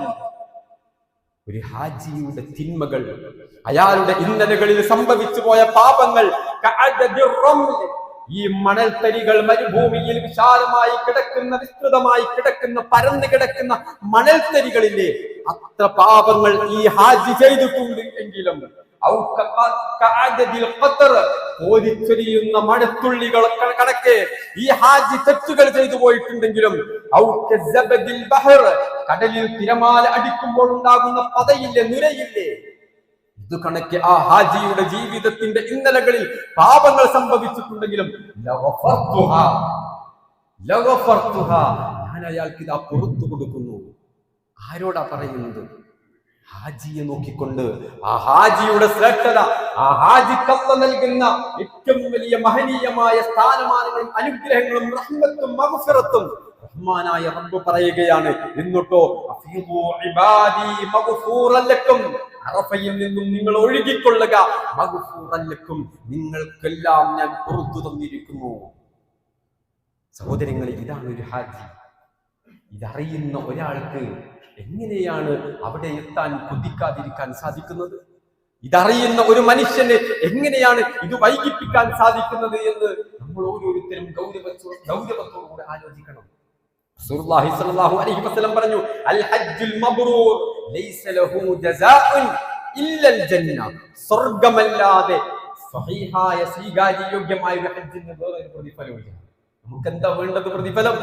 Speaker 1: ഒരു ഹാജിയുടെ തിന്മകൾ, അയാളുടെ ഇന്നലകളിൽ സംഭവിച്ചു പോയ പാപങ്ങൾ, ഈ മണൽത്തരികൾ, മരുഭൂമിയിൽ വിശാലമായി കിടക്കുന്ന, വിസ്തൃതമായി കിടക്കുന്ന, പരന്നു കിടക്കുന്ന മണൽത്തരികളിലെ അത്ര പാപങ്ങൾ ഈ ഹാജി ചെയ്തിട്ടുണ്ട് എങ്കിലും, കോരിച്ചൊരിയുന്ന മഴത്തുള്ളികൾ കണക്കെ ഈ ഹാജി തെറ്റുകൾ ചെയ്തു പോയിട്ടുണ്ടെങ്കിലും, കടലിൽ തിരമാല അടിക്കുമ്പോൾ ഉണ്ടാകുന്ന പതയില്ലേ, നുരയില്ലേ, ഇത് കണക്കെ ആ ഹാജിയുടെ ജീവിതത്തിന്റെ ഇന്നലകളിൽ പാപങ്ങൾ സംഭവിച്ചിട്ടുണ്ടെങ്കിലും ഞാൻ അയാൾക്ക് ഇതാ പുറത്തു കൊടുക്കുന്നു. ആരോടാ പറയുന്നത്? ഹാജിയെ നോക്കിക്കൊണ്ട് ആ ഹാജിയുടെ ശ്രേഷ്ഠത, ആ ഹാജിക്കല്ല നൽകുന്ന ഏറ്റവും വലിയ മഹനീയമായ സ്ഥാനമാനങ്ങളും അനുഗ്രഹങ്ങളും റഹ്മത്തും മഗ്ഫിറത്തും റഹ്മാനായ റബ്ബ് പറയുകയാണ്. എന്നിട്ടോ അഫീദു ഇബാദി മഗ്ഫൂറൻ ലക്കും, അറഫയിൽ നിന്നും നിങ്ങൾ ഒഴുകിക്കൊള്ളുക, മഗ്ഫൂറൻ ലക്കും, നിങ്ങൾക്കെല്ലാം ഞാൻ പുറത്തു തന്നിരിക്കുന്നു. സഹോദരങ്ങളെ, ഇതാണ് ഒരു ഹാജി. ഇതറിയുന്ന ഒരാൾക്ക് എങ്ങനെയാണ് അവിടെ എത്താൻ കൊതിക്കാതിരിക്കാൻ സാധിക്കുന്നത്? ഇതറിയുന്ന ഒരു മനുഷ്യന് എങ്ങനെയാണ് ഇത് വൈകിപ്പിക്കാൻ സാധിക്കുന്നത് എന്ന് നമ്മൾ ഓരോരുത്തരും ഗൗരവത്തോടുകൂടെ ആലോചിക്കണം. റസൂലുള്ളാഹി സ്വല്ലല്ലാഹു അലൈഹി വസല്ലം പറഞ്ഞു, അൽ ഹജ്ജുൽ മബ്റൂർ ലൈസ ലഹു ജസാഉൻ ഇല്ലൽ ജന്ന, സ്വർഗ്ഗമല്ലാതെ സ്വഹീഹായ സ്വീകാര്യയോഗ്യമായ ഒരു ഹജ്ജിന് വേറൊരു പ്രതിഫലമില്ല. നമുക്ക് എന്താ വേണ്ടത്? പ്രതിഫലം.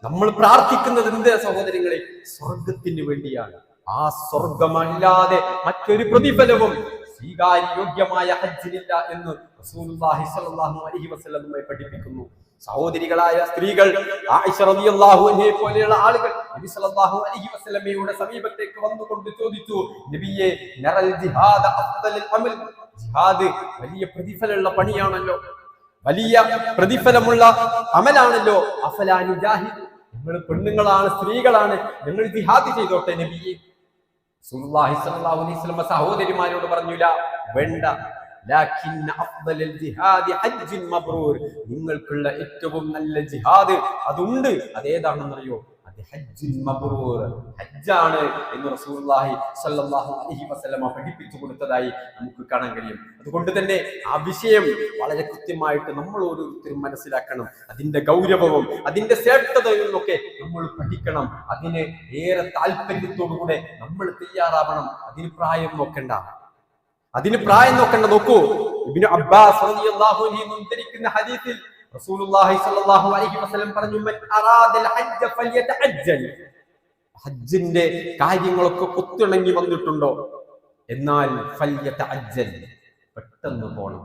Speaker 1: നമ്മൾ പ്രാർത്ഥിക്കുന്നത് എന്ത് സഹോദരങ്ങളെ? സ്വർഗത്തിന് വേണ്ടിയാണ്. ആ സ്വർഗമല്ലാതെ മറ്റൊരു പ്രതിഫലവും സ്വീകാര്യോഗ്യമായ ഹജ്ജിനില്ല എന്ന് റസൂലുള്ളാഹി സ്വല്ലല്ലാഹു അലൈഹി വസല്ലം നമ്മെ പഠിപ്പിക്കുന്നു. സഹോദരികളായ സ്ത്രീകൾ, ആയിഷ റളിയല്ലാഹു അൻഹയെ പോലെയുള്ള ആളുകൾ നബി സല്ലല്ലാഹു അലൈഹി വസല്ലമയുടെ സമീപത്തേക്ക് വന്നുകൊണ്ട് ചോദിച്ചു, നബിയെ, നറൽ ജിഹാദ അഫ്ദലുൽ അമൽ, ജിഹാദ് വലിയ പ്രതിഫലമുള്ള പണിയാണല്ലോ, വലിയ പ്രതിഫലമുള്ള അമലാണല്ലോ. അഫലാ നുജാഹിദ്, നിങ്ങൾ പെണ്ണുങ്ങളാണ്, സ്ത്രീകളാണ്, ഞങ്ങൾ ജിഹാദ് ചെയ്തോട്ടെ നബിയെ. റസൂലുള്ളാഹി സ്വല്ലല്ലാഹു അലൈഹി വസല്ലം സഹോദരിമാരോട് പറഞ്ഞില്ല, വേണ്ട, ലാകിന്ന അഫ്ദലുൽ ജിഹാദി ഹജ്ജുൻ മബ്റൂർ, നിങ്ങൾക്കുള്ള ഏറ്റവും നല്ല ജിഹാദ് അതുണ്ട്. അതേതാണെന്നറിയോ? അത് ഹജ്ജുൻ മബ്റൂർ, ഹജ്ജാണ് എന്ന് റസൂലുള്ളാഹി സ്വല്ലല്ലാഹു അലൈഹി വസല്ലം പഠിപ്പിച്ചു കൊടുത്തതായി നമുക്ക് കാണാൻ കഴിയും. അതുകൊണ്ട് തന്നെ ആ വിഷയം വളരെ കൃത്യമായിട്ട് നമ്മൾ ഓരോരുത്തരും മനസ്സിലാക്കണം. അതിന്റെ ഗൗരവവും അതിന്റെ ശ്രേഷ്ഠതയും ഒക്കെ നമ്മൾ പഠിക്കണം. അതിന് ഏറെ താല്പര്യത്തോടുകൂടെ നമ്മൾ തയ്യാറാവണം. അതിന് പ്രായം നോക്കണ്ട. നോക്കൂ, ഇബ്നു അബ്ബാസ് റളിയല്ലാഹു അൻഹു ഉദ്ധരിക്കുന്ന ഹദീസിൽ റസൂലുള്ളാഹി സ്വല്ലല്ലാഹു അലൈഹി വസല്ലം പറഞ്ഞു, മൻ അറാദൽ ഹജ്ജ ഫൽയതഅജ്ജൽ, ഹജ്ജിന്റെ കാര്യങ്ങളൊക്കെ ഒത്തിണങ്ങി വന്നിട്ടുണ്ടോ, എന്നാൽ ഫൽയതഅജ്ജൽ, പെട്ടെന്ന് പോണം.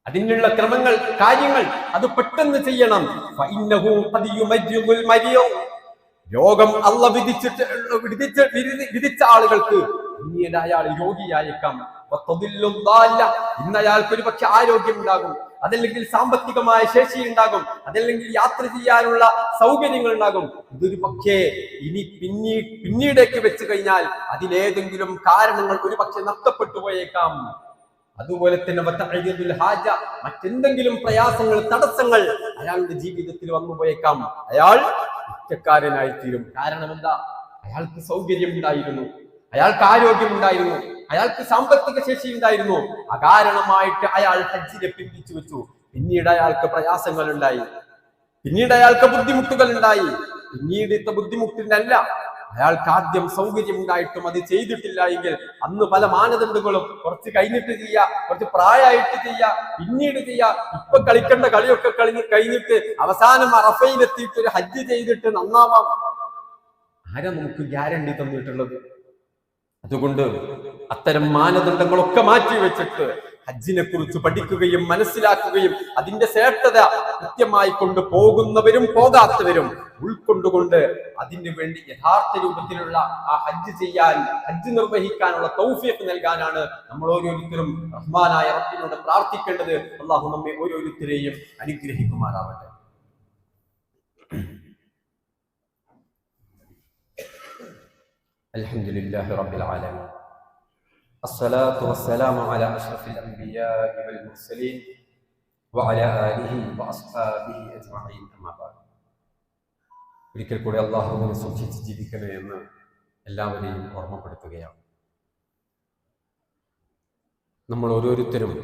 Speaker 1: അതിനുള്ള ക്രമങ്ങൾ, കാര്യങ്ങൾ അത് പെട്ടെന്ന് ചെയ്യണം. ഫഇന്നഹു ഖദ് യുമജ്ജിദുൽ മരിയ, രോഗം അല്ലാഹു വിധിച്ച ആളുകൾക്ക് പിന്നീട് അയാൾ രോഗിയായേക്കാം. ഇന്ന് അയാൾക്ക് ഒരു പക്ഷെ ആരോഗ്യം ഉണ്ടാകും, അതല്ലെങ്കിൽ സാമ്പത്തികമായ ശേഷി ഉണ്ടാകും, അതല്ലെങ്കിൽ യാത്ര ചെയ്യാനുള്ള സൗകര്യങ്ങൾ ഉണ്ടാകും. ഇതൊരു പക്ഷേ ഇനി പിന്നീടേക്ക് വെച്ച് കഴിഞ്ഞാൽ അതിലേതെങ്കിലും കാരണങ്ങൾ ഒരു പക്ഷെ നഷ്ടപ്പെട്ടു പോയേക്കാം. അതുപോലെ തന്നെ മറ്റെന്തെങ്കിലും പ്രയാസങ്ങൾ, തടസ്സങ്ങൾ അയാളുടെ ജീവിതത്തിൽ വന്നു പോയേക്കാം. അയാൾ കുറ്റക്കാരനായി തീരും. കാരണം എന്താ? അയാൾക്ക് സൗകര്യം ഉണ്ടായിരുന്നു, അയാൾക്ക് ആരോഗ്യം ഉണ്ടായിരുന്നു, അയാൾക്ക് സാമ്പത്തിക ശേഷി ഉണ്ടായിരുന്നു. അകാരണമായിട്ട് അയാൾ ഹജ്ജിനെ പിന്തിച്ചു വെച്ചു. പിന്നീട് അയാൾക്ക് പ്രയാസങ്ങൾ ഉണ്ടായി, പിന്നീട് അയാൾക്ക് ബുദ്ധിമുട്ടുകൾ ഉണ്ടായി. പിന്നീടത്തെ ബുദ്ധിമുട്ടിനല്ല, അയാൾക്ക് ആദ്യം സൗകര്യം ഉണ്ടായിട്ടും അത് ചെയ്തിട്ടില്ല എങ്കിൽ അന്ന് പല മാനദണ്ഡങ്ങളും കുറച്ച് കഴിഞ്ഞിട്ട് ചെയ്യാ, കുറച്ച് പ്രായമായിട്ട് ചെയ്യാ, പിന്നീട് ചെയ്യാ. ഇപ്പൊ കളിക്കേണ്ട കളിയൊക്കെ കഴിഞ്ഞിട്ട് അവസാനം അറഫയിലെത്തിയിട്ട് ഒരു ഹജ്ജ് ചെയ്തിട്ട് നന്നാവാം. ആരാ നമുക്ക് ഗ്യാരണ്ടി തന്നിട്ടുള്ളത്? അതുകൊണ്ട് അത്തരം മാനദണ്ഡങ്ങളൊക്കെ മാറ്റി വെച്ചിട്ട് ഹജ്ജിനെ കുറിച്ച് പഠിക്കുകയും മനസ്സിലാക്കുകയും അതിന്റെ ശ്രേഷ്ഠത കൃത്യമായി കൊണ്ട് പോകുന്നവരും പോകാത്തവരും ഉൾക്കൊണ്ടുകൊണ്ട് അതിനു വേണ്ടി യഥാർത്ഥ രൂപത്തിലുള്ള ആ ഹജ്ജ് ചെയ്യാൻ, ഹജ്ജ് നിർവഹിക്കാനുള്ള തൗഫീഖ് നൽകാനാണ് നമ്മൾ ഓരോരുത്തരും റഹ്മാനായ റബ്ബിനോട് പ്രാർത്ഥിക്കേണ്ടത്. അല്ലാഹു നമ്മെ ഓരോരുത്തരെയും അനുഗ്രഹിക്കുമാറാവട്ടെ. അൽഹംദുലില്ലാഹി റബ്ബിൽ ആലമീൻ, അസ്സലാത്തു വസ്സലാമു അലാ അഷ്റഫിൽ അൻബിയാഇ വൽ മുർസലീൻ വഅലാ ആലിഹി വഅസ്ഹാബിഹി അജ്മഈൻ. അമ്മാ ബഅദ്. ഒരിക്കൽ കൂടി അല്ലാഹുവിനെ സൂക്ഷിച്ച് ജീവിക്കണേ എന്ന് എല്ലാവരെയും ഓർമ്മപ്പെടുത്തുകയാണ്. നമ്മൾ ഓരോരുത്തരും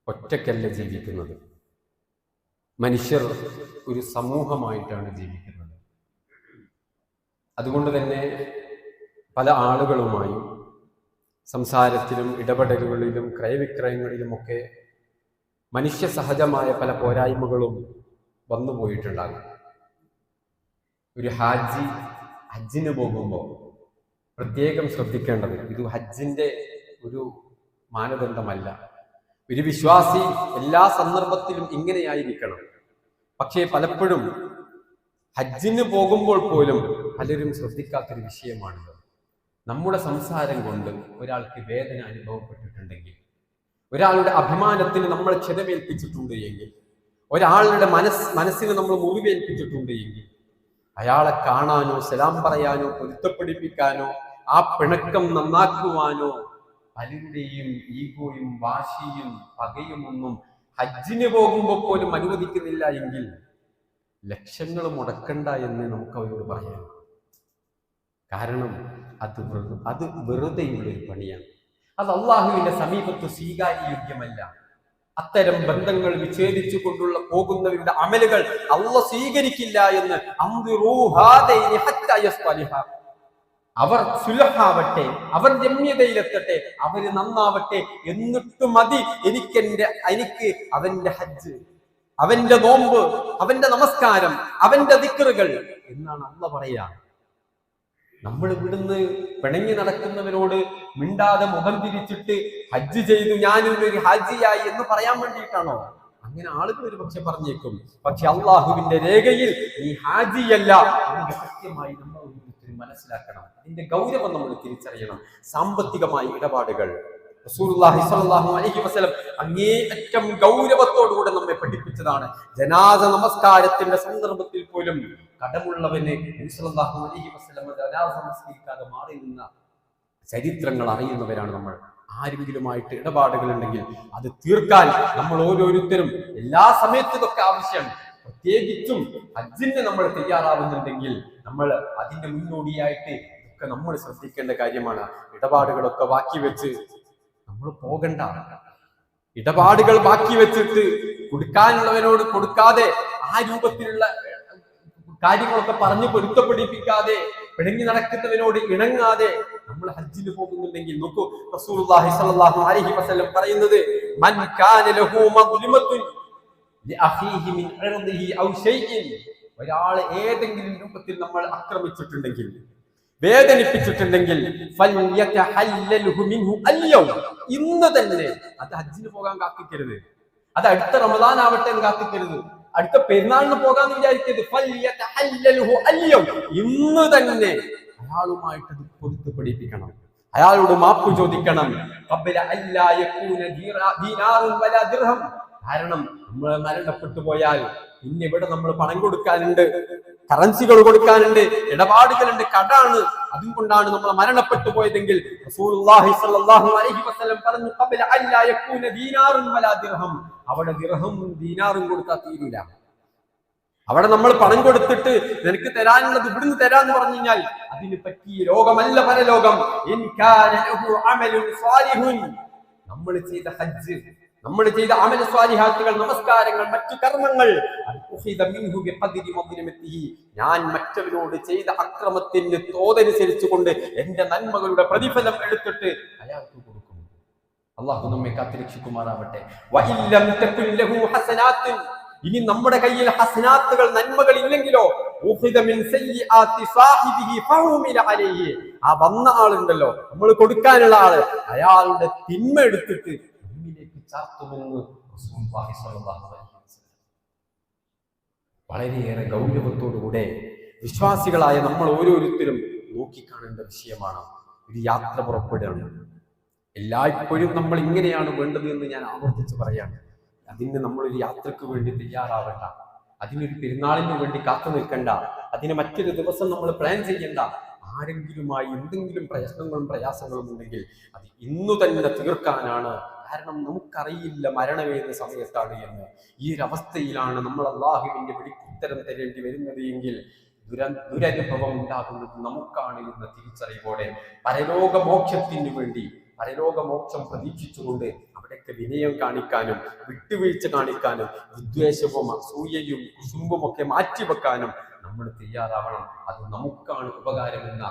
Speaker 1: ഒറ്റയ്ക്കല്ല ജീവിക്കുന്നത്. മനുഷ്യർ ഒരു സമൂഹമായിട്ടാണ് ജീവിക്കുന്നത്. അതുകൊണ്ട് തന്നെ പല ആളുകളുമായും സംസാരത്തിലും ഇടപെടലുകളിലും ക്രയവിക്രയങ്ങളിലുമൊക്കെ മനുഷ്യ സഹജമായ പല പോരായ്മകളും വന്നുപോയിട്ടുണ്ടാകും. ഒരു ഹജ്ജിന് പോകുമ്പോൾ പ്രത്യേകം ശ്രദ്ധിക്കേണ്ടത്, ഇത് ഹജ്ജിന്റെ ഒരു മാനദണ്ഡമല്ല. ഒരു വിശ്വാസി എല്ലാ സന്ദർഭത്തിലും ഇങ്ങനെയായിരിക്കണം. പക്ഷേ പലപ്പോഴും ഹജ്ജിന് പോകുമ്പോൾ പോലും പലരും ശ്രദ്ധിക്കാത്തൊരു വിഷയമാണിത്. നമ്മുടെ സംസാരം കൊണ്ട് ഒരാൾക്ക് വേദന അനുഭവപ്പെട്ടിട്ടുണ്ടെങ്കിൽ, ഒരാളുടെ അഭിമാനത്തിന് നമ്മൾ ക്ഷതമേൽപ്പിച്ചിട്ടുണ്ട് എങ്കിൽ, ഒരാളുടെ മനസ്സിന് നമ്മൾ മുറിവേൽപ്പിച്ചിട്ടുണ്ട് എങ്കിൽ, അയാളെ കാണാനോ സലാം പറയാനോ പൊരുത്തപ്പെടിപ്പിക്കാനോ ആ പിണക്കം നന്നാക്കുവാനോ പലരുടെയും ഈഗോയും വാശിയും പകയും ഒന്നും ഹജ്ജിന് പോകുമ്പോൾ പോലും അനുവദിക്കുന്നില്ല എങ്കിൽ ലക്ഷങ്ങൾ മുടക്കണ്ട എന്ന് നമുക്ക് അവരോട് പറയാം. കാരണം അത് വെറുതെയുള്ള ഒരു പണിയാണ്. അത് അള്ളാഹുവിന്റെ സമീപത്ത് സ്വീകാര്യോഗ്യമല്ല. അത്തരം ബന്ധങ്ങൾ വിച്ഛേദിച്ചു കൊണ്ടുള്ള പോകുന്നവരുടെ അമലുകൾ അള്ളാഹ് സ്വീകരിക്കില്ല എന്ന് അവർ സുലഹാവട്ടെ, അവർ രമ്യതയിലെത്തട്ടെ, അവര് നന്നാവട്ടെ, എന്നിട്ട് മതി എനിക്ക് അവന്റെ ഹജ്ജ്, അവന്റെ നോമ്പ്, അവന്റെ നമസ്കാരം, അവന്റെ ദിക്റുകൾ എന്നാണ് അള്ളാഹ് പറയാ. നമ്മൾ ഇവിടുന്ന് പിണങ്ങി നടക്കുന്നവരോട് മിണ്ടാതെ മുഖം തിരിച്ചിട്ട് ഹജ്ജ് ചെയ്തു, ഞാനൊരു ഹാജിയായി എന്ന് പറയാൻ വേണ്ടിയിട്ടാണോ? അങ്ങനെ ആളുകൾ ഒരു പക്ഷെ പറഞ്ഞേക്കും. പക്ഷെ അള്ളാഹുവിന്റെ രേഖയിൽ നീ ഹാജിയല്ല എന്ന് കൃത്യമായി നമ്മൾ മനസ്സിലാക്കണം. അതിന്റെ ഗൗരവം നമ്മൾ തിരിച്ചറിയണം. സാമ്പത്തികമായ ഇടപാടുകൾ റസൂലുള്ളാഹി സ്വല്ലല്ലാഹു അലൈഹി വസല്ലം അങ്ങേയറ്റം ഗൗരവത്തോടുകൂടെ നമ്മെ പഠിപ്പിച്ചതാണ്. ജനാസ നമസ്കാരത്തിന്റെ സന്ദർഭത്തിൽ പോലും കടമുള്ളവനെ നബി സ്വല്ലല്ലാഹു അലൈഹി വസല്ലം ജനാസ നമസ്കരിക്കാതെ മാറി നിന്ന ചരിത്രങ്ങൾ അറിയുന്നവരാണ് നമ്മൾ. ആരെങ്കിലുമായിട്ട് ഇടപാടുകൾ ഉണ്ടെങ്കിൽ അത് തീർക്കാൻ നമ്മൾ ഓരോരുത്തരും എല്ലാ സമയത്തും ഇതൊക്കെ ആവശ്യമാണ്. പ്രത്യേകിച്ചും ഹജ്ജിന് നമ്മൾ തയ്യാറാവുന്നുണ്ടെങ്കിൽ നമ്മൾ അതിന്റെ മുന്നോടിയായിട്ട് ഇതൊക്കെ നമ്മൾ ശ്രദ്ധിക്കേണ്ട കാര്യമാണ്. ഇടപാടുകളൊക്കെ ബാക്കി വെച്ച് നമ്മൾ പോകണ്ട. ഇടപാടുകൾ ബാക്കി വെച്ചിട്ട് കൊടുക്കാനുള്ളവനോട് കൊടുക്കാതെ ആ രൂപത്തിലുള്ള കാര്യങ്ങളൊക്കെ പറഞ്ഞു പൊരുത്തപ്പെടിപ്പിക്കാതെ പിണങ്ങി നടക്കുന്നവനോട് ഇണങ്ങാതെ നമ്മൾ ഹജ്ജിന് പോകുന്നുണ്ടെങ്കിൽ നോക്കൂ, റസൂലുള്ളാഹി സ്വല്ലല്ലാഹു അലൈഹി വസല്ലം പറയുന്നത്, മൻ കാന ലഹു മദ്ലിമത്തുൻ ലിഅഖീഹി മിൻ ഇർദിഹി ഔ ഷൈഇൻ, ഒരാളെ ഏതെങ്കിലും രൂപത്തിൽ നമ്മൾ ആക്രമിച്ചിട്ടുണ്ടെങ്കിൽ, വേദനിപ്പിച്ചിട്ടുണ്ടെങ്കിൽ, ഫൽയതഹല്ലൽഹു മിൻഹു അൽയൗം, ഇന്ന് തന്നെ. അത് ഹജ്ജിന് പോകാൻ കാത്തിക്കരുത്, അത് അടുത്ത റമദാൻ ആവട്ടെ എന്ന് കാത്തിക്കരുത്, അടുത്ത പെരുന്നാളിന് പോകാന്ന് വിചാരിക്കരുത്. ഫൽയതഹല്ലൽഹു അൽയൗം, ഇന്ന് തന്നെ അയാളുമായിട്ട് പൊരുത്തപ്പെടിപ്പിക്കണം, അയാളോട് മാപ്പ് ചോദിക്കണം. ഖബ്ല അല്ലാ യകൂന ദീനാറുൻ വലാ ദിർഹം, കാരണം നമ്മൾ മരണപ്പെട്ടു പോയാൽ പിന്നെ ഇവിടെ നമ്മൾ പണം കൊടുക്കാനുണ്ട്, കറൻസികൾ കൊടുക്കാനുണ്ട്, ഇടപാടുകളുണ്ട്, കടാണ്. അതുകൊണ്ടാണ് നമ്മൾ മരണപ്പെട്ടു പോയതെങ്കിൽ റസൂലുള്ളാഹി സ്വല്ലല്ലാഹു അലൈഹി വസല്ലം പറഞ്ഞു, ഖബ്ല അല്ലാ യകൂന ദീനാറുൻ വലാ ദിർഹം, അവിടെ ദിർഹമും ദീനാറും കൊടുത്താൽ തീരില്ല. അവിടെ നമ്മൾ പണം കൊടുത്തിട്ട് നിനക്ക് തരാനുള്ളത് ഇവിടുന്ന് തരാന്ന് പറഞ്ഞു കഴിഞ്ഞാൽ അതിന് പറ്റിയ ലോകമല്ല പരലോകം. ഇൻ കാന ലഹു അമലുൻ സ്വാലിഹുൻ, നമ്മൾ ചെയ്ത ഹജ്ജ്, നമ്മൾ ചെയ്ത അമൽ സ്വാലിഹാത്തുകൾ, നമസ്കാരങ്ങൾ, മറ്റു കർമ്മങ്ങൾ, ഞാൻ മറ്റവരോട് ചെയ്ത അക്രമത്തിന് തോതനുസരിച്ചുകൊണ്ട് എന്റെ നന്മകളുടെ പ്രതിഫലം എടുത്തിട്ട് അയാൾക്ക് കൊടുക്കും. അല്ലാഹു നമ്മെ കാത്തുരക്ഷിക്കുമാറാവട്ടെ. ഇനി നമ്മുടെ കയ്യിൽ ഹസനാത്തുകൾ, നന്മകൾ ഇല്ലെങ്കിലോ, ആ വന്ന ആളുണ്ടല്ലോ, നമ്മൾ കൊടുക്കാനുള്ള ആള്, അയാളുടെ തിന്മ എടുത്തിട്ട് നമ്മിലേക്ക് ചാർത്തുമെന്ന് റസൂലുള്ളാഹി സ്വല്ലല്ലാഹു അലൈഹി വസല്ലം. വളരെയേറെ ഗൗരവത്തോടുകൂടെ വിശ്വാസികളായ നമ്മൾ ഓരോരുത്തരും നോക്കിക്കാണേണ്ട വിഷയമാണ്. ഒരു യാത്ര പുറപ്പെടുകയാണ്, എല്ലായ്പ്പോഴും നമ്മൾ ഇങ്ങനെയാണ് വേണ്ടത് എന്ന് ഞാൻ ആവർത്തിച്ച് പറയാണ്. അതിന് നമ്മളൊരു യാത്രക്ക് വേണ്ടി തയ്യാറാവണ്ട, അതിനൊരു പെരുന്നാളിന് വേണ്ടി കാത്തു നിൽക്കണ്ട, അതിന് മറ്റൊരു ദിവസം നമ്മൾ പ്ലാൻ ചെയ്യണ്ട. ആരെങ്കിലുമായി എന്തെങ്കിലും പ്രശ്നങ്ങളും പ്രയാസങ്ങളും ഉണ്ടെങ്കിൽ അത് ഇന്നു തന്നെ തീർക്കാനാണ്. കാരണം നമുക്കറിയില്ല മരണമേത് സമയത്താണ് എന്ന്. ഈ ഒരു അവസ്ഥയിലാണ് നമ്മൾ അള്ളാഹുവിന്റെ വിളിക്കുത്തരം തരേണ്ടി വരുന്നത് എങ്കിൽ ദുരനുഭവം ഉണ്ടാകുന്നത് നമുക്കാണ് എന്ന തിരിച്ചറിവോടെ പരലോകമോക്ഷത്തിന് വേണ്ടി, പരലോകമോക്ഷം പ്രതീക്ഷിച്ചുകൊണ്ട് അവിടെയൊക്കെ വിനയം കാണിക്കാനും വിട്ടുവീഴ്ച കാണിക്കാനും വിദ്വേഷവും അസൂയയും കുശുമ്പും ഒക്കെ മാറ്റിവെക്കാനും നമ്മൾ തയ്യാറാവണം. അത് നമുക്കാണ് ഉപകാരമെന്ന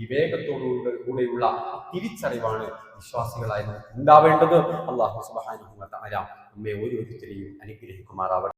Speaker 1: വിവേകത്തോടുകൂടെയുള്ള തിരിച്ചറിവാണ് വിശ്വാസികളായി ഉണ്ടാവേണ്ടത്. അല്ലാഹു സുബ്ഹാനഹു വ തആല നമ്മെ ഓരോരുത്തരെയും അനുഗ്രഹിക്കുമാറാവട്ടെ.